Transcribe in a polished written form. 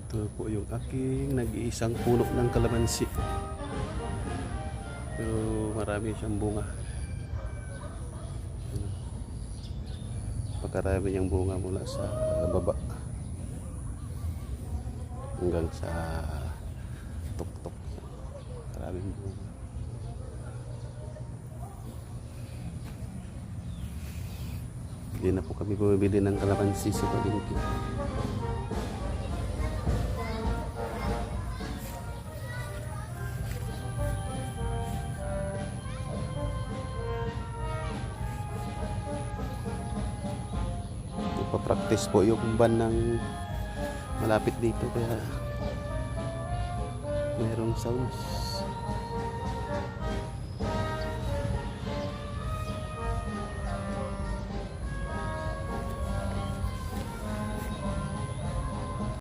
Ito po yung aking nag-iisang puno ng kalamansi. Pero marami siyang bunga. Pagkarami niyang bunga mula sa baba hanggang sa tuktok. Maraming bunga. Hindi na po kami bumibili ng kalamansi sa palengke. Ipapractice po yung ban ng malapit dito kaya mayroong sounds.